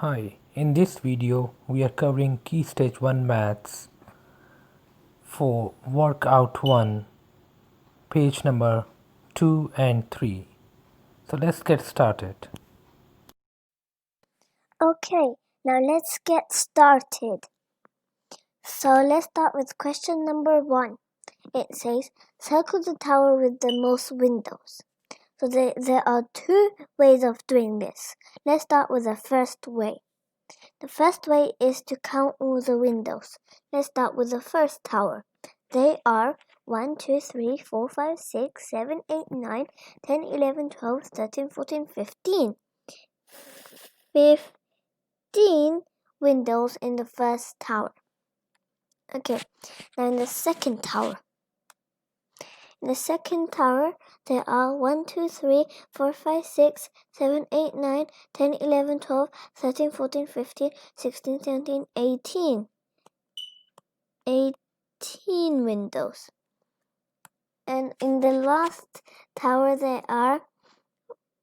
Hi, in this video we are covering Key Stage 1 Maths for Workout 1, page number 2 and 3. So let's get started. Okay, now let's get started. So let's start with question number 1. It says, circle the tower with the most windows. So there are two ways of doing this. Let's start with the first way. The first way is to count all the windows. Let's start with the first tower. They are 1, 2, 3, 4, 5, 6, 7, 8, 9, 10, 11, 12, 13, 14, 15. 15 windows in the first tower. Okay, now in the second tower. In the second tower, there are 1, 2, 3, 4, 5, 6, 7, 8, 9, 10, 11, 12, 13, 14, 15, 16, 17, 18. 18 windows. And in the last tower, there are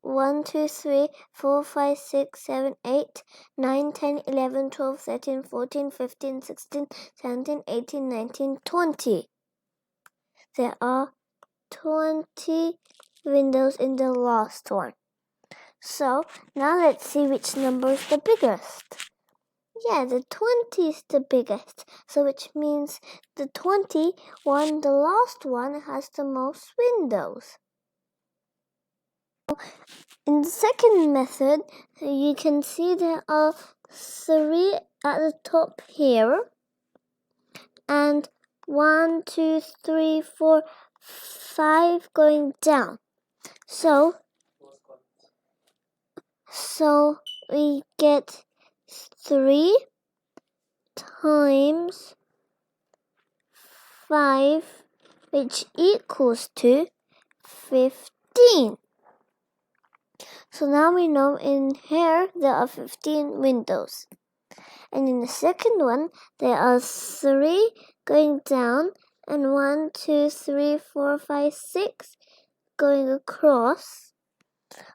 1, 2, 3, 4, 5, 6, 7, 8, 9, 10, 11, 12, 13, 14, 15, 16, 17, 18, 19, 20. There are 20 windows in the last one. So now let's see which number is the biggest. Yeah, the 20 is the biggest. So which means the 21, the last one, has the most windows. In the second method, you can see there are 3 at the top here, and 1, 2, 3, 4, 5 going down. So we get 3 times 5, which equals to 15. So now we know in here there are 15 windows. And in the second one, there are 3 going down and 1, 2, 3, 4, 5, 6 going across.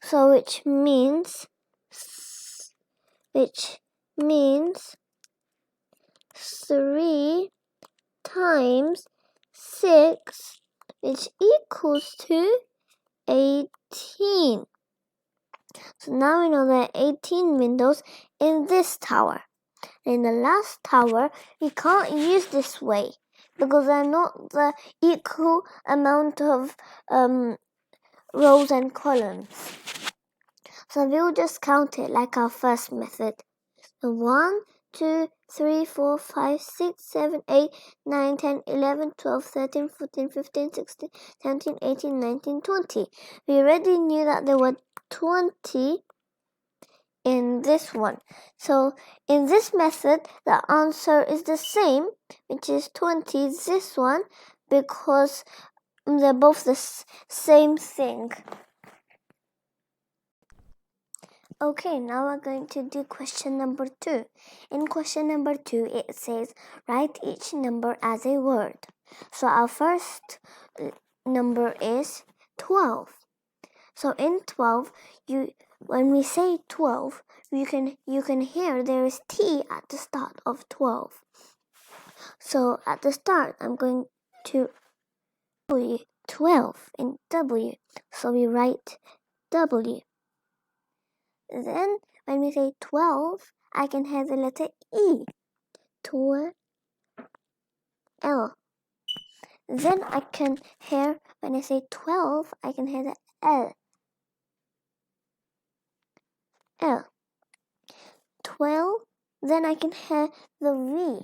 So which means 3 times 6, which equals to 18. So now we know there are 18 windows in this tower. In the last tower, we can't use this way because they're not the equal amount of rows and columns. So we'll just count it like our first method. So 1, 2, 3, 4, 5, 6, 7, 8, 9, 10, 11, 12, 13, 14, 15, 16, 17, 18, 19, 20. We already knew that there were 20 in this one. So in this method, the answer is the same, which is 20, this one, because they're both the same thing. Okay, now we're going to do question number 2. In question number 2, it says, write each number as a word. So our first number is 12. So in 12, when we say 12, you can hear there is T at the start of 12. So at the start, I'm going to W 12 in W. So we write W. Then when we say 12, I can hear the letter E. 12. L. Then I can hear, when I say 12, I can hear the L. L. 12. Then I can hear the V.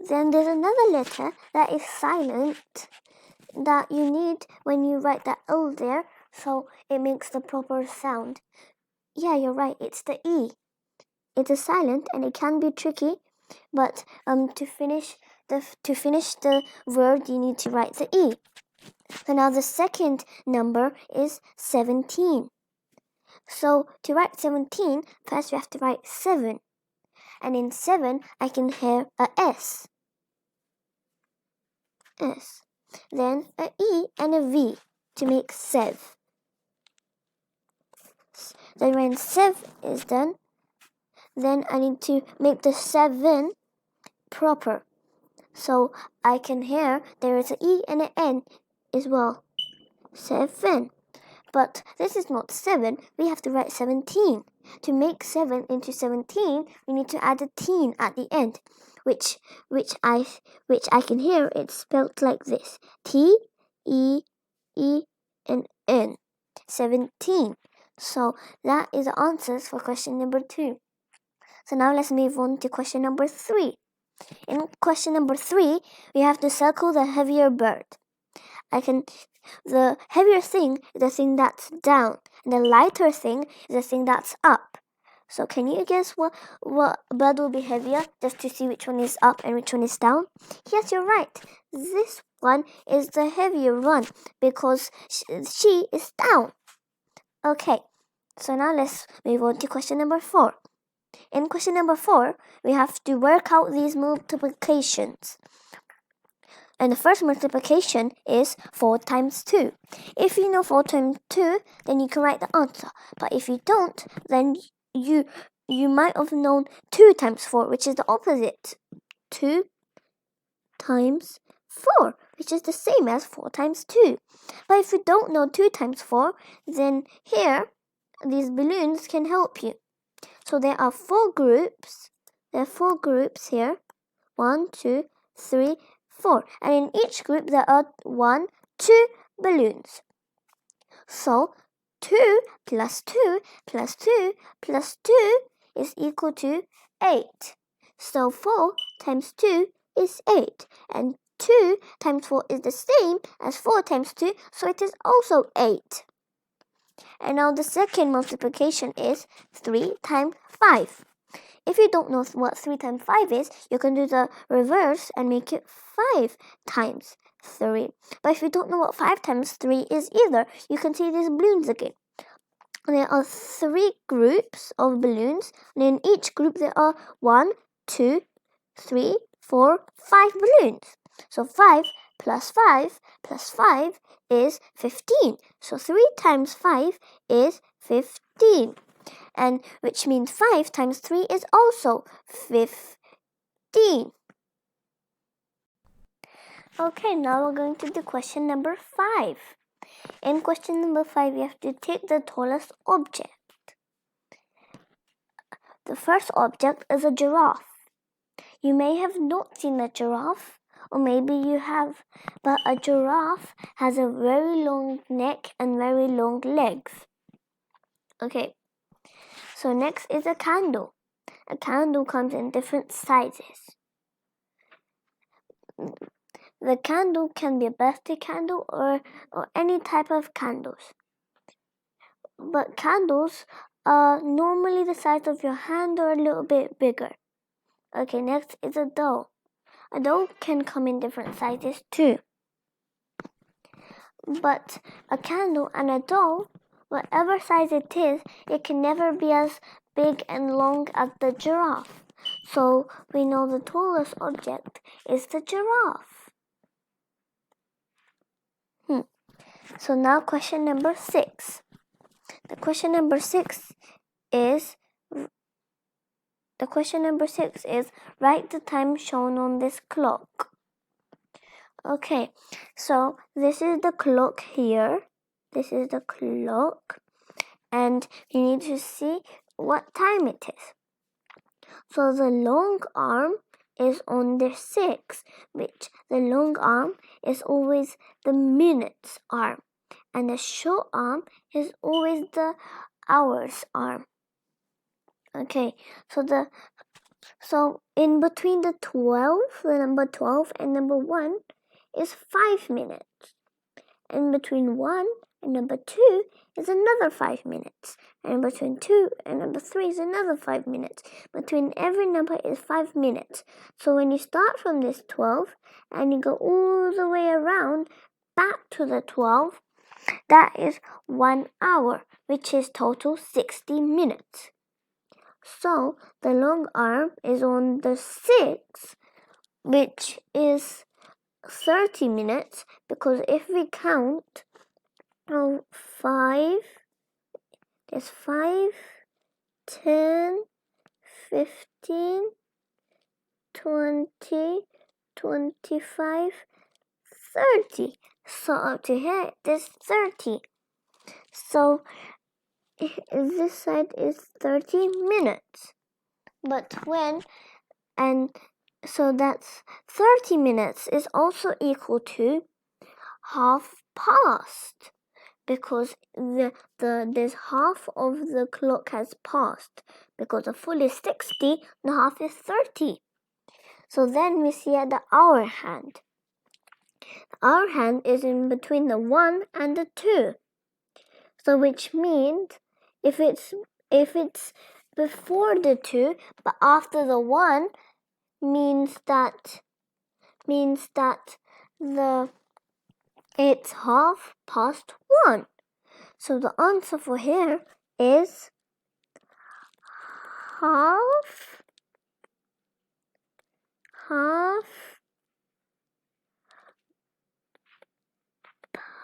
Then there's another letter that is silent that you need when you write that O there, so it makes the proper sound. Yeah, you're right, it's the E. It is silent and it can be tricky, but to finish the word, you need to write the E. So now the second number is 17. So to write 17, first we have to write 7. And in 7, I can hear a S. S. Then a E and a V to make Sev. Then when 7 is done, then I need to make the 7 proper. So I can hear there is an E and an N as well. 7. But this is not 7. We have to write 17. To make 7 into 17, we need to add a teen at the end, which I can hear it's spelled like this: T E E and N. 17. So that is the answers for question number 2. So now let's move on to question number 3. In question number 3, we have to circle the heavier bird. The heavier thing is the thing that's down, and the lighter thing is the thing that's up. So can you guess what bird will be heavier, just to see which one is up and which one is down? Yes, you're right. This one is the heavier one because she is down. Okay, so now let's move on to question number 4. In question number 4, we have to work out these multiplications. And the first multiplication is 4 times 2. If you know 4 times 2, then you can write the answer. But if you don't, then you might have known 2 times 4, which is the opposite. 2 times 4, which is the same as 4 times 2. But if you don't know 2 times 4, then here, these balloons can help you. So there are 4 groups. There are 4 groups here. 1, 2, 3, 4. And in each group there are 1, 2 balloons. So 2 plus 2 plus 2 plus 2 is equal to 8. So 4 times 2 is 8. And 2 times 4 is the same as 4 times 2, so it is also 8. And now the second multiplication is 3 times 5. If you don't know what 3 times 5 is, you can do the reverse and make it 5 times 3. But if you don't know what 5 times 3 is either, you can see these balloons again. There are 3 groups of balloons, and in each group there are 1, 2, 3, 4, 5 balloons. So 5 plus 5 plus 5 is 15. So 3 times 5 is 15. And which means 5 times 3 is also 15. Okay, now we're going to do question number 5. In question number 5, you have to take the tallest object. The first object is a giraffe. You may have not seen a giraffe, or maybe you have, but a giraffe has a very long neck and very long legs. Okay, so next is a candle. A candle comes in different sizes. The candle can be a birthday candle or any type of candles. But candles are normally the size of your hand or a little bit bigger. Okay, next is a doll. A doll can come in different sizes too. But a candle and a doll, whatever size it is, it can never be as big and long as the giraffe. So we know the tallest object is the giraffe. So now question number 6. The question number 6 is write the time shown on this clock. Okay, so this is the clock here. This is the clock. And you need to see what time it is. So the long arm is on the 6, which the long arm is always the minutes arm. And the short arm is always the hours arm. Okay, so in between the number 12 and number 1 is 5 minutes. In between 1 and number 2 is another 5 minutes. And between 2 and number 3 is another 5 minutes. Between every number is 5 minutes. So when you start from this 12 and you go all the way around back to the 12, that is 1 hour, which is total 60 minutes. So the long arm is on the 6, which is 30 minutes, because if we count 5, There's 5, 10, 15, 20, 25, 30. So up to here, there's 30. So this side is 30 minutes. But so that's 30 minutes is also equal to half past, because there's half of the clock has passed, because a full is 60 and half is 30. So then we see at the hour hand. The hour hand is in between the 1 and the 2. So which means if it's before the 2 but after the 1, means that it's half past 1. So the answer for here is half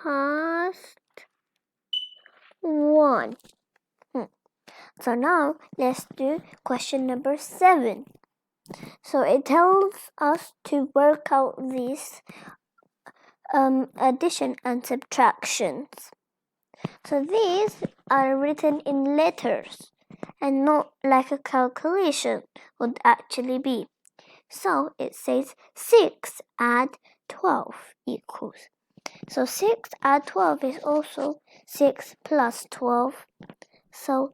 past 1. So now let's do question number 7. So it tells us to work out these addition and subtractions. So these are written in letters and not like a calculation would actually be. So it says 6 add 12 equals. So 6 add 12 is also 6 plus 12. So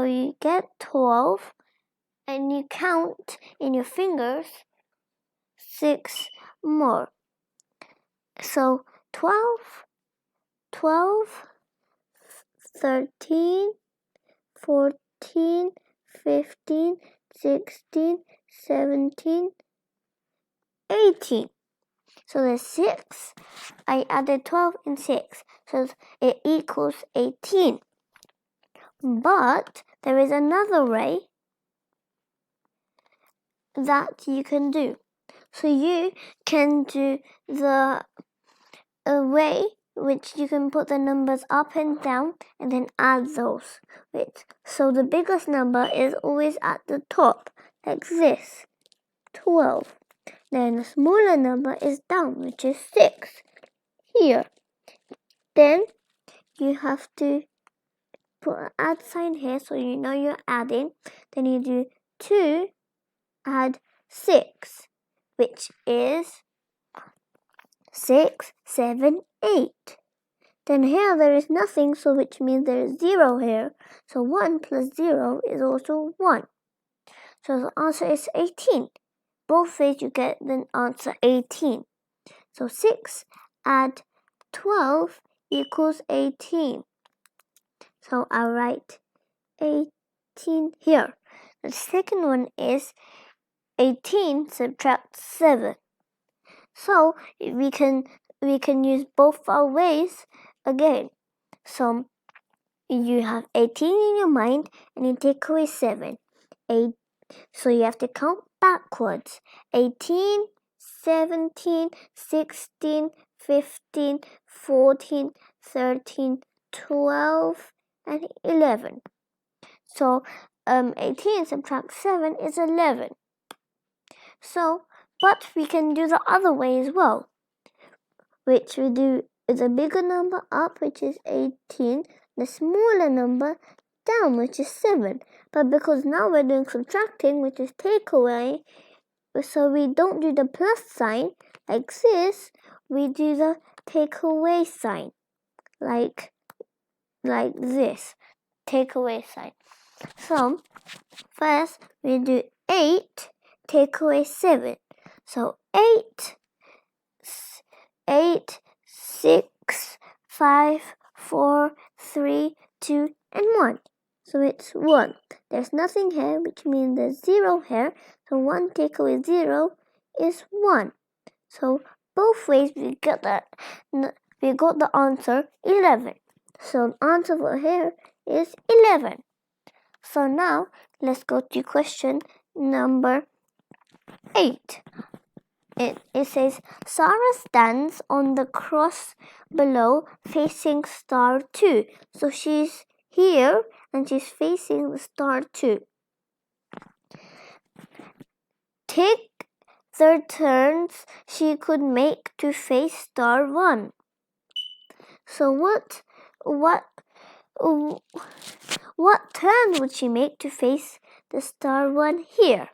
you get 12 and you count in your fingers 6 more. So 12, 13, 14, 15, 16, 17, 18. So there's 6. I added 12 and 6. So it equals 18. But there is another way that you can do. So you can do the way which you can put the numbers up and down and then add those. So the biggest number is always at the top, like this, 12. Then the smaller number is down, which is 6, here. Then you have to put an add sign here so you know you're adding. Then you do 2 add 6, which is 6, 7, 8. Then here there is nothing, so which means there is 0 here. So 1 plus 0 is also 1. So the answer is 18. Both ways you get the answer 18. So 6 add 12 equals 18. So I'll write 18 here. The second one is 18 subtract 7. So we can use both our ways again. So you have 18 in your mind and you take away 7. So you have to count backwards. 18, 17, 16, 15, 14, 13, 12, and 11. So 18 subtract 7 is 11. So, but we can do the other way as well, which we do is a bigger number up, which is 18, the smaller number down, which is 7. But because now we're doing subtracting, which is take away, so we don't do the plus sign like this, we do the take away sign like this, take away sign. So first we do 8 take away 7. So 8, 6, 5, 4, 3, 2, and 1. So it's 1. There's nothing here, which means there's 0 here. So 1 take away 0 is 1. So both ways we got the answer 11. So the answer for here is 11. So now let's go to question number 8. It says Sarah stands on the cross below facing star 2. So she's here and she's facing the star 2. Take the turns she could make to face star 1. So what turn would she make to face the star 1 here?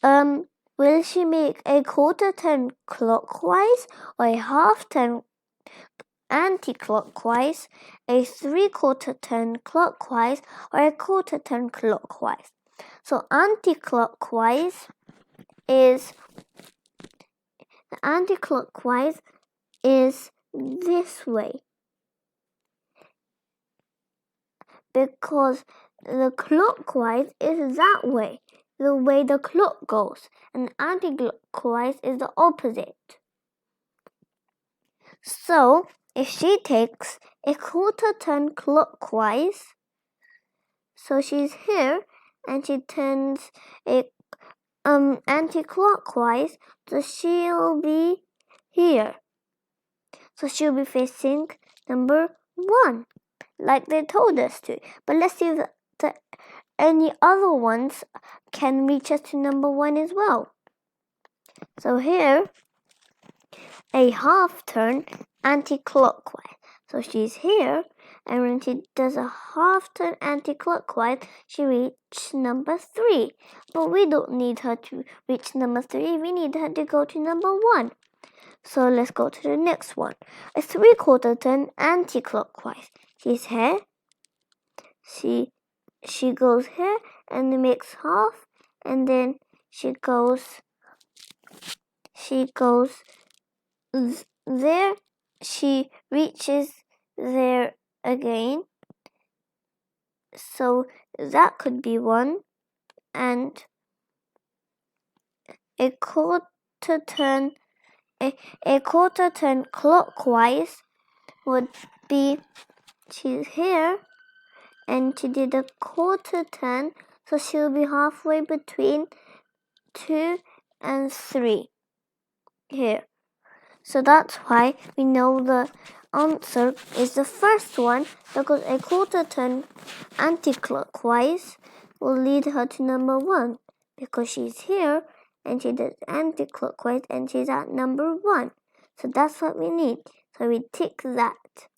Will she make a quarter turn clockwise or a half turn anti-clockwise, a 3/4 turn clockwise, or a quarter turn clockwise? So anti-clockwise is this way, because the clockwise is that way, the way the clock goes, and anti-clockwise is the opposite. So if she takes a quarter turn clockwise, so she's here and she turns it anti-clockwise, so she'll be here. So she'll be facing number 1, like they told us to. But let's see if any other ones can reach us to number 1 as well. So here, a half turn anti-clockwise. So she's here, and when she does a half turn anti-clockwise, she reaches number 3. But we don't need her to reach number 3. We need her to go to number 1. So let's go to the next one. A 3/4 turn anti-clockwise. She's here. She goes here and makes half, and then she goes there. She reaches there again. So that could be 1. And a quarter turn clockwise would be, she's here and she did a quarter turn, so she'll be halfway between 2 and 3 here. So that's why we know the answer is the first one, because a quarter turn anti-clockwise will lead her to number 1, because she's here and she does anti-clockwise and she's at number 1. So that's what we need. So we tick that.